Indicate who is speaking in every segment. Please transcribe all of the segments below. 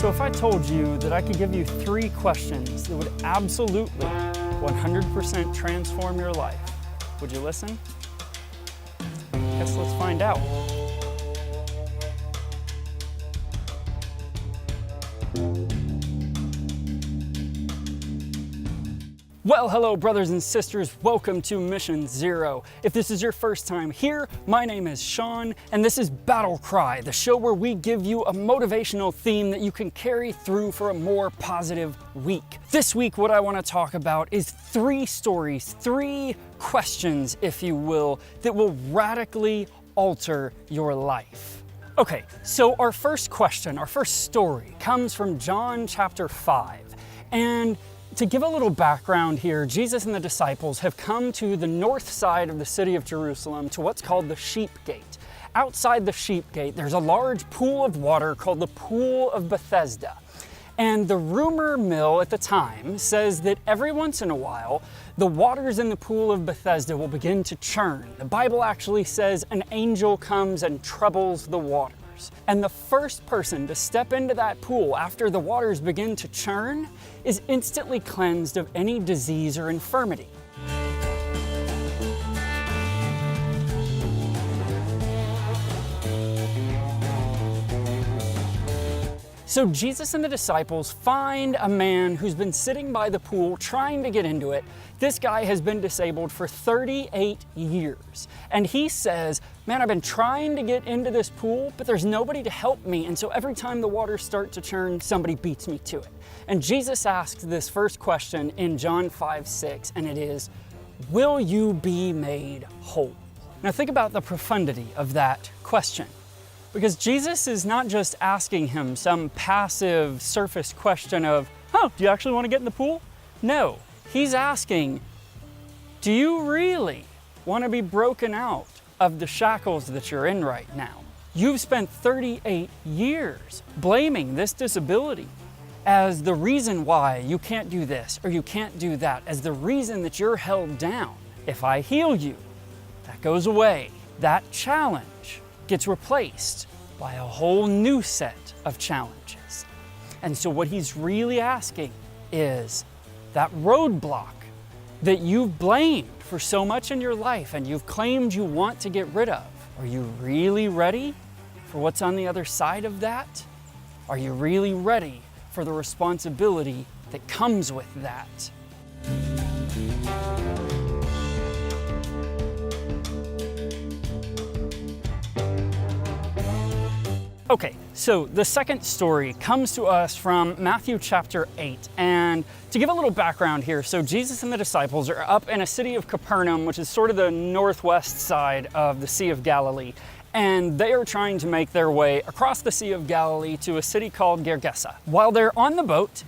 Speaker 1: So if I told you that I could give you 3 questions that would absolutely 100% transform your life, would you listen? Guess let's find out. Well, hello brothers and sisters, welcome to Mission Zero. If this is your first time here, my name is Sean, and this is Battle Cry, the show where we give you a motivational theme that you can carry through for a more positive week. This week, what I want to talk about is 3 stories, 3 questions, if you will, that will radically alter your life. Okay, so our first question, our first story comes from John chapter 5, and to give a little background here, Jesus and the disciples have come to the north side of the city of Jerusalem to what's called the Sheep Gate. Outside the Sheep Gate, there's a large pool of water called the Pool of Bethesda. And the rumor mill at the time says that every once in a while, the waters in the Pool of Bethesda will begin to churn. The Bible actually says an angel comes and troubles the waters. And the first person to step into that pool after the waters begin to churn is instantly cleansed of any disease or infirmity. So Jesus and the disciples find a man who's been sitting by the pool trying to get into it. This guy has been disabled for 38 years. And he says, man, I've been trying to get into this pool, but there's nobody to help me. And so every time the waters start to churn, somebody beats me to it. And Jesus asks this first question in John 5:6, and it is, will you be made whole? Now think about the profundity of that question. Because Jesus is not just asking him some passive surface question of, oh, do you actually want to get in the pool? No, he's asking, do you really want to be broken out of the shackles that you're in right now? You've spent 38 years blaming this disability as the reason why you can't do this or you can't do that, as the reason that you're held down. If I heal you, that goes away. That challenge gets replaced by a whole new set of challenges. And so what he's really asking is that roadblock that you've blamed for so much in your life and you've claimed you want to get rid of. Are you really ready for what's on the other side of that? Are you really ready for the responsibility that comes with that? Okay, so the second story comes to us from Matthew chapter 8. And to give a little background here, so Jesus and the disciples are up in a city of Capernaum, which is sort of the northwest side of the Sea of Galilee. And they are trying to make their way across the Sea of Galilee to a city called Gergesa. While they're on the boat,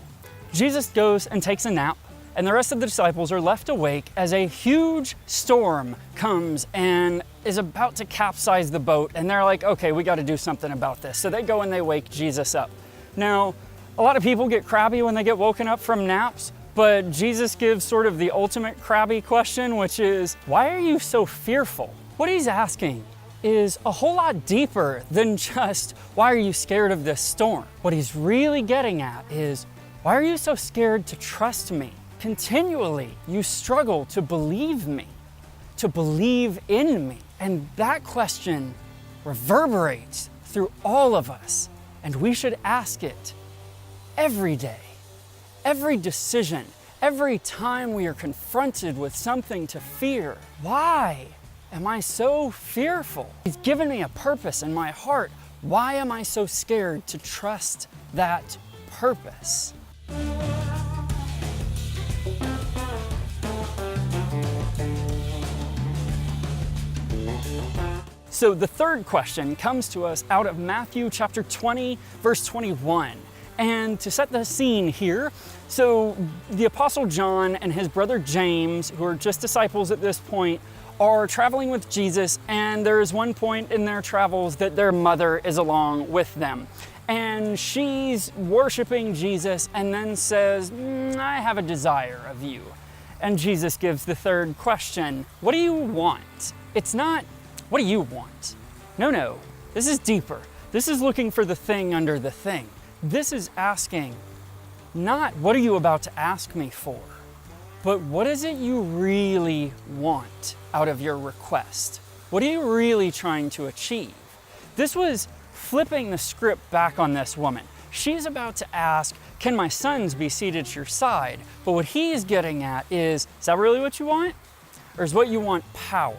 Speaker 1: Jesus goes and takes a nap, and the rest of the disciples are left awake as a huge storm comes and is about to capsize the boat, and they're like, okay, we got to do something about this. So they go and they wake Jesus up. Now, a lot of people get crabby when they get woken up from naps, but Jesus gives sort of the ultimate crabby question, which is, why are you so fearful? What he's asking is a whole lot deeper than just, why are you scared of this storm? What he's really getting at is, why are you so scared to trust me? Continually, you struggle to believe me, to believe in me. And that question reverberates through all of us, and we should ask it every day, every decision, every time we are confronted with something to fear. Why am I so fearful? He's given me a purpose in my heart. Why am I so scared to trust that purpose? So the third question comes to us out of Matthew chapter 20, verse 21. And to set the scene here, so the Apostle John and his brother James, who are just disciples at this point, are traveling with Jesus, and there is one point in their travels that their mother is along with them. And she's worshiping Jesus and then says, I have a desire of you. And Jesus gives the third question, what do you want? It's not, what do you want? No, this is deeper. This is looking for the thing under the thing. This is asking not what are you about to ask me for, but what is it you really want out of your request? What are you really trying to achieve? This was flipping the script back on this woman. She's about to ask, can my sons be seated at your side? But what he's getting at is that really what you want? Or is what you want power?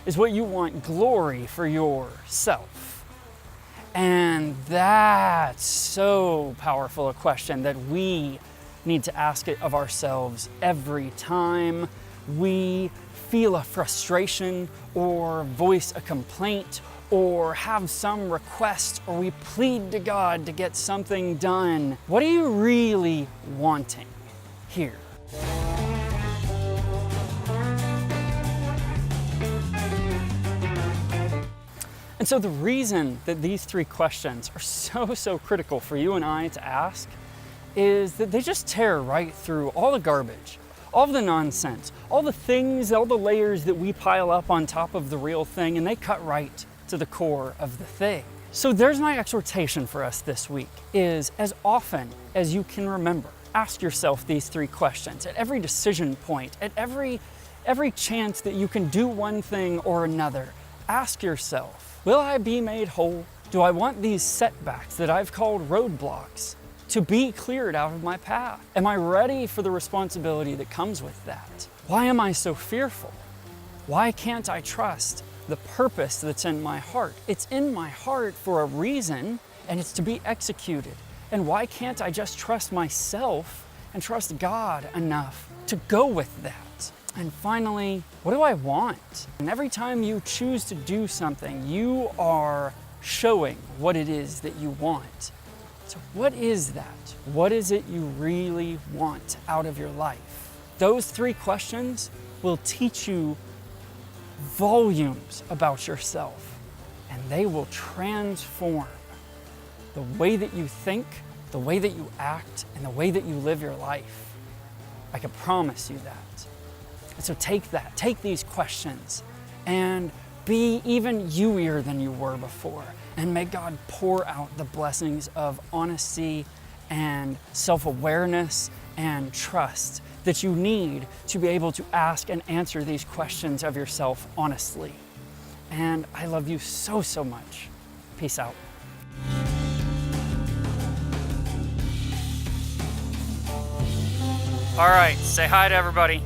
Speaker 1: Is what you want glory for yourself? And that's so powerful a question that we need to ask it of ourselves every time we feel a frustration or voice a complaint or have some request or we plead to God to get something done. What are you really wanting here? And so the reason that these three questions are so critical for you and I to ask is that they just tear right through all the garbage, all of the nonsense, all the things, all the layers that we pile up on top of the real thing, and they cut right to the core of the thing. So there's my exhortation for us this week is, as often as you can remember, ask yourself these three questions at every decision point, at every chance that you can do one thing or another. Ask yourself, will I be made whole? Do I want these setbacks that I've called roadblocks to be cleared out of my path? Am I ready for the responsibility that comes with that? Why am I so fearful? Why can't I trust the purpose that's in my heart? It's in my heart for a reason, and it's to be executed. And why can't I just trust myself and trust God enough to go with that? And finally, what do I want? And every time you choose to do something, you are showing what it is that you want. So what is that? What is it you really want out of your life? Those three questions will teach you volumes about yourself, and they will transform the way that you think, the way that you act, and the way that you live your life. I can promise you that. And so take these questions and be even you-ier than you were before. And may God pour out the blessings of honesty and self-awareness and trust that you need to be able to ask and answer these questions of yourself honestly. And I love you so much. Peace out. All right, say hi to everybody.